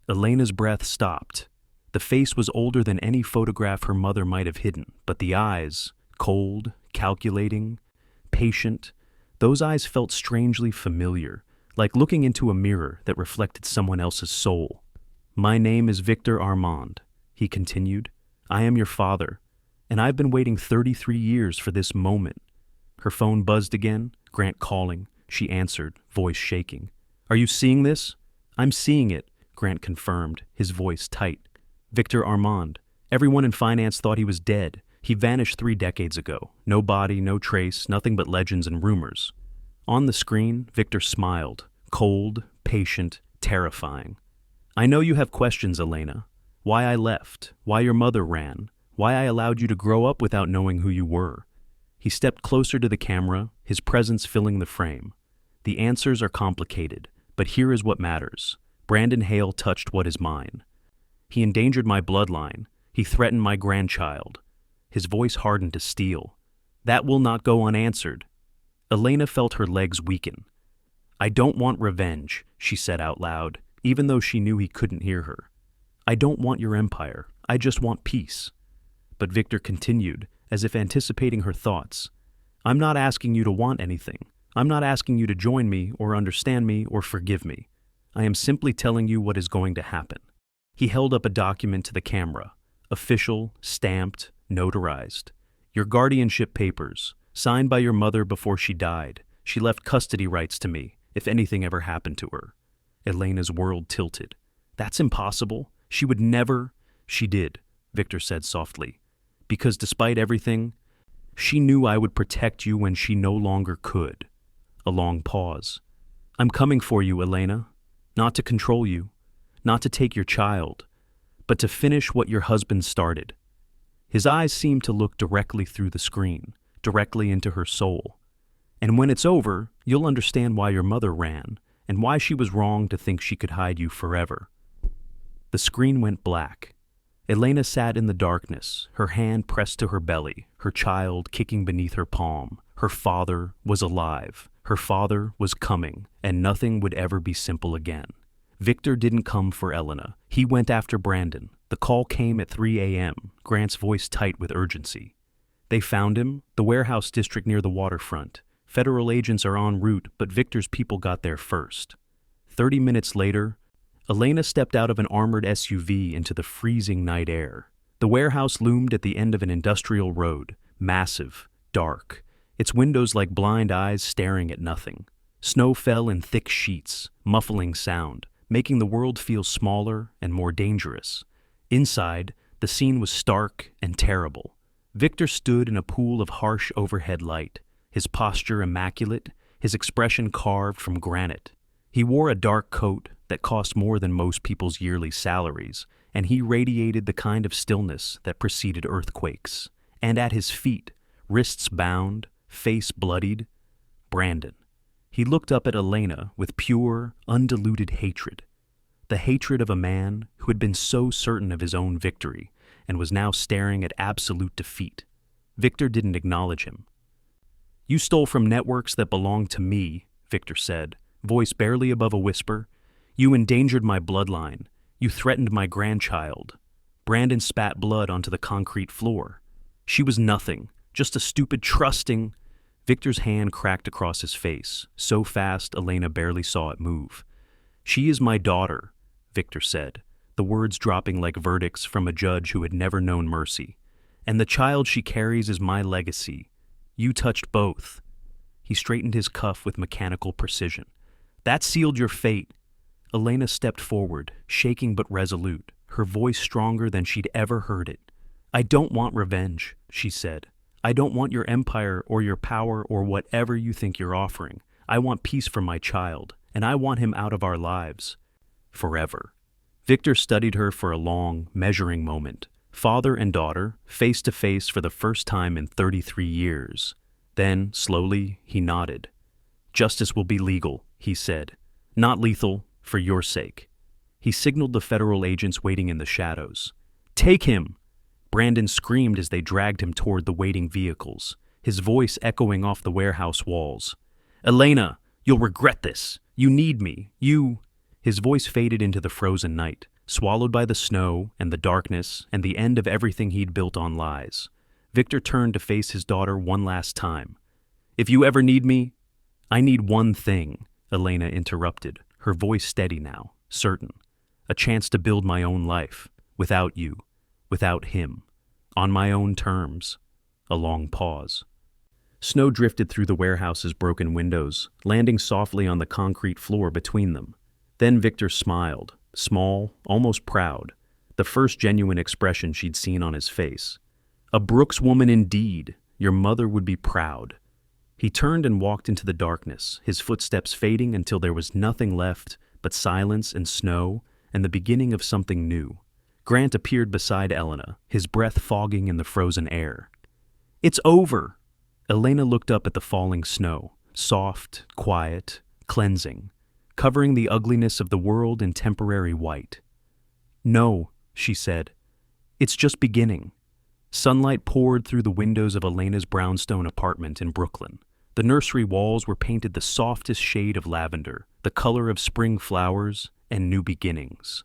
Elena's breath stopped. The face was older than any photograph her mother might have hidden, but the eyes, cold, calculating, patient, those eyes felt strangely familiar, like looking into a mirror that reflected someone else's soul. "My name is Victor Armand," he continued. "I am your father, and I've been waiting 33 years for this moment." Her phone buzzed again, Grant calling. She answered, voice shaking. "Are you seeing this?" "I'm seeing it," Grant confirmed, his voice tight. "Victor Armand. Everyone in finance thought he was dead. He vanished 3 decades ago. No body, no trace, nothing but legends and rumors." On the screen, Victor smiled, cold, patient, terrifying. "I know you have questions, Elena. Why I left, why your mother ran, why I allowed you to grow up without knowing who you were." He stepped closer to the camera, his presence filling the frame. "The answers are complicated, but here is what matters. Brandon Hale touched what is mine. He endangered my bloodline. He threatened my grandchild." His voice hardened to steel. "That will not go unanswered." Elena felt her legs weaken. "I don't want revenge," she said out loud, even though she knew he couldn't hear her. "I don't want your empire. I just want peace." But Victor continued, as if anticipating her thoughts. "I'm not asking you to want anything. I'm not asking you to join me or understand me or forgive me. I am simply telling you what is going to happen." He held up a document to the camera, official, stamped, notarized. "Your guardianship papers, signed by your mother before she died. She left custody rights to me, if anything ever happened to her." Elena's world tilted. "That's impossible. She would never—" "She did," Victor said softly. "Because despite everything, she knew I would protect you when she no longer could." A long pause. "I'm coming for you, Elena. Not to control you, not to take your child, but to finish what your husband started." His eyes seemed to look directly through the screen, directly into her soul. "And when it's over, you'll understand why your mother ran, and why she was wrong to think she could hide you forever." The screen went black. Elena sat in the darkness, her hand pressed to her belly, her child kicking beneath her palm. Her father was alive. Her father was coming, and nothing would ever be simple again. Victor didn't come for Elena. He went after Brandon. The call came at 3 a.m., Grant's voice tight with urgency. They found him, the warehouse district near the waterfront. Federal agents are en route, but Victor's people got there first. 30 minutes later, Elena stepped out of an armored SUV into the freezing night air. The warehouse loomed at the end of an industrial road, massive, dark, its windows like blind eyes staring at nothing. Snow fell in thick sheets, muffling sound, making the world feel smaller and more dangerous. Inside, the scene was stark and terrible. Victor stood in a pool of harsh overhead light, his posture immaculate, his expression carved from granite. He wore a dark coat that cost more than most people's yearly salaries, and he radiated the kind of stillness that preceded earthquakes. And at his feet, wrists bound, face bloodied, Brandon. He looked up at Elena with pure, undiluted hatred. The hatred of a man who had been so certain of his own victory and was now staring at absolute defeat. Victor didn't acknowledge him. "You stole from networks that belonged to me," Victor said, voice barely above a whisper. "You endangered my bloodline. You threatened my grandchild." Brandon spat blood onto the concrete floor. "She was nothing, just a stupid trusting—" Victor's hand cracked across his face, so fast Elena barely saw it move. "She is my daughter," Victor said, the words dropping like verdicts from a judge who had never known mercy. "And the child she carries is my legacy. You touched both." He straightened his cuff with mechanical precision. "That sealed your fate." Elena stepped forward, shaking but resolute, her voice stronger than she'd ever heard it. "I don't want revenge," she said. "I don't want your empire or your power or whatever you think you're offering. I want peace for my child, and I want him out of our lives. Forever." Victor studied her for a long, measuring moment. Father and daughter, face to face for the first time in 33 years. Then, slowly, he nodded. "Justice will be legal," he said. "Not lethal, for your sake." He signaled the federal agents waiting in the shadows. "Take him!" Brandon screamed as they dragged him toward the waiting vehicles, his voice echoing off the warehouse walls. "Elena, you'll regret this. You need me. You—" His voice faded into the frozen night, swallowed by the snow and the darkness and the end of everything he'd built on lies. Victor turned to face his daughter one last time. "If you ever need me—" "I need one thing," Elena interrupted, her voice steady now, certain. "A chance to build my own life, without you, without him, on my own terms." A long pause. Snow drifted through the warehouse's broken windows, landing softly on the concrete floor between them. Then Victor smiled, small, almost proud, the first genuine expression she'd seen on his face. "A Brooks woman indeed. Your mother would be proud." He turned and walked into the darkness, his footsteps fading until there was nothing left but silence and snow and the beginning of something new. Grant appeared beside Elena, his breath fogging in the frozen air. "It's over!" Elena looked up at the falling snow, soft, quiet, cleansing, covering the ugliness of the world in temporary white. "No," she said. "It's just beginning." Sunlight poured through the windows of Elena's brownstone apartment in Brooklyn. The nursery walls were painted the softest shade of lavender, the color of spring flowers and new beginnings.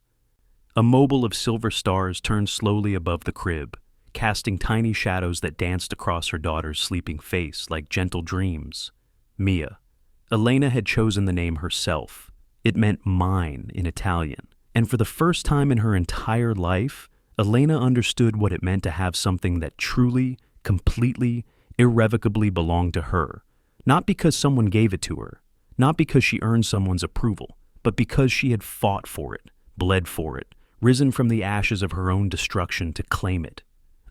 A mobile of silver stars turned slowly above the crib, casting tiny shadows that danced across her daughter's sleeping face like gentle dreams. Mia. Elena had chosen the name herself. It meant mine in Italian. And for the first time in her entire life, Elena understood what it meant to have something that truly, completely, irrevocably belonged to her. Not because someone gave it to her, not because she earned someone's approval, but because she had fought for it, bled for it, risen from the ashes of her own destruction to claim it.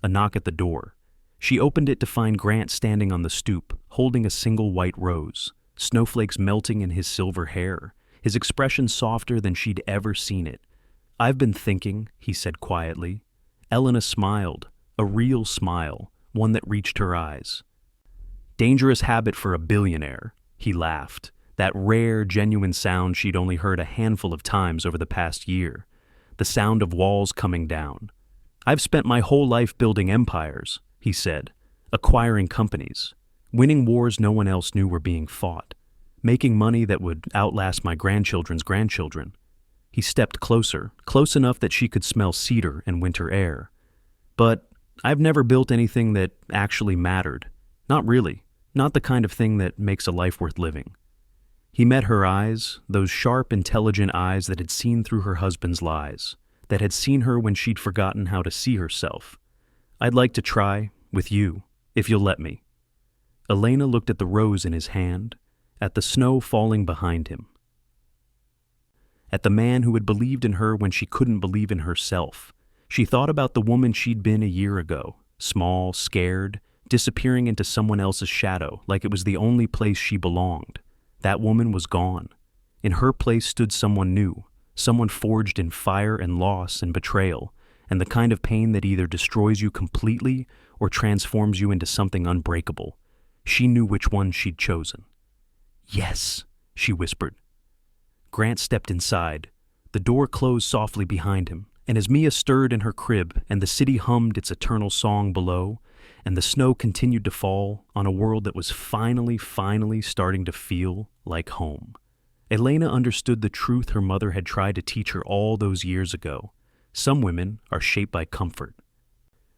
A knock at the door. She opened it to find Grant standing on the stoop, holding a single white rose, snowflakes melting in his silver hair, his expression softer than she'd ever seen it. "I've been thinking," he said quietly. Elena smiled, a real smile, one that reached her eyes. "Dangerous habit for a billionaire," he laughed, that rare, genuine sound she'd only heard a handful of times over the past year, the sound of walls coming down. "I've spent my whole life building empires," he said, "acquiring companies, winning wars no one else knew were being fought, making money that would outlast my grandchildren's grandchildren." He stepped closer, close enough that she could smell cedar and winter air. "But I've never built anything that actually mattered. Not really. Not the kind of thing that makes a life worth living." He met her eyes, those sharp, intelligent eyes that had seen through her husband's lies, that had seen her when she'd forgotten how to see herself. "I'd like to try, with you, if you'll let me." Elena looked at the rose in his hand, at the snow falling behind him, at the man who had believed in her when she couldn't believe in herself. She thought about the woman she'd been a year ago, small, scared, disappearing into someone else's shadow like it was the only place she belonged. That woman was gone. In her place stood someone new, someone forged in fire and loss and betrayal, and the kind of pain that either destroys you completely or transforms you into something unbreakable. She knew which one she'd chosen. "Yes," she whispered. Grant stepped inside. The door closed softly behind him, and as Mia stirred in her crib and the city hummed its eternal song below, and the snow continued to fall on a world that was finally starting to feel like home, Elena understood the truth her mother had tried to teach her all those years ago. Some women are shaped by comfort.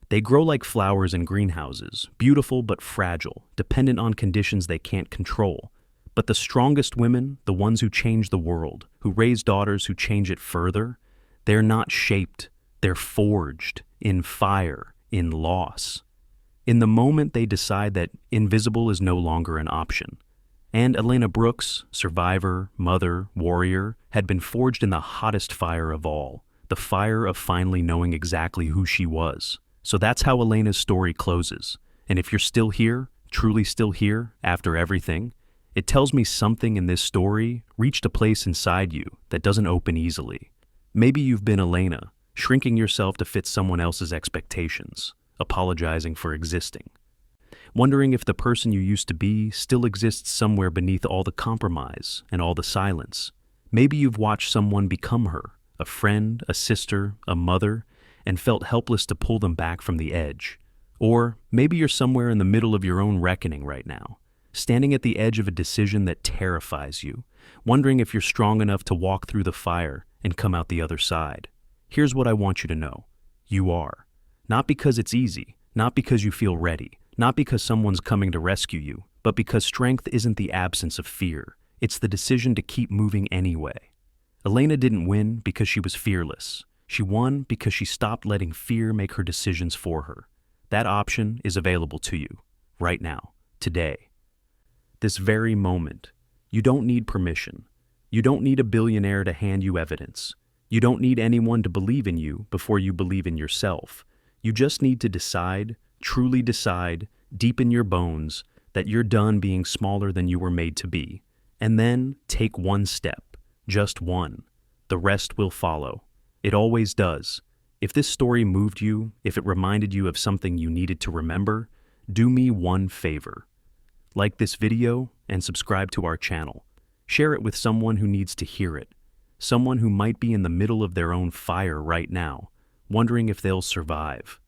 They grow like flowers in greenhouses, beautiful but fragile, dependent on conditions they can't control. But the strongest women, the ones who change the world, who raise daughters who change it further, they're not shaped, they're forged in fire, in loss. In the moment they decide that invisible is no longer an option. And Elena Brooks, survivor, mother, warrior, had been forged in the hottest fire of all, the fire of finally knowing exactly who she was. So that's how Elena's story closes. And if you're still here, truly still here, after everything, it tells me something in this story reached a place inside you that doesn't open easily. Maybe you've been Elena, shrinking yourself to fit someone else's expectations, apologizing for existing, wondering if the person you used to be still exists somewhere beneath all the compromise and all the silence. Maybe you've watched someone become her, a friend, a sister, a mother, and felt helpless to pull them back from the edge. Or maybe you're somewhere in the middle of your own reckoning right now, standing at the edge of a decision that terrifies you, wondering if you're strong enough to walk through the fire and come out the other side. Here's what I want you to know. You are. Not because it's easy, not because you feel ready, not because someone's coming to rescue you, but because strength isn't the absence of fear. It's the decision to keep moving anyway. Elena didn't win because she was fearless. She won because she stopped letting fear make her decisions for her. That option is available to you, right now, today. This very moment. You don't need permission. You don't need a billionaire to hand you evidence. You don't need anyone to believe in you before you believe in yourself. You just need to decide, truly decide, deep in your bones, that you're done being smaller than you were made to be. And then take one step, just one. The rest will follow. It always does. If this story moved you, if it reminded you of something you needed to remember, do me one favor. Like this video and subscribe to our channel. Share it with someone who needs to hear it. Someone who might be in the middle of their own fire right now, wondering if they'll survive.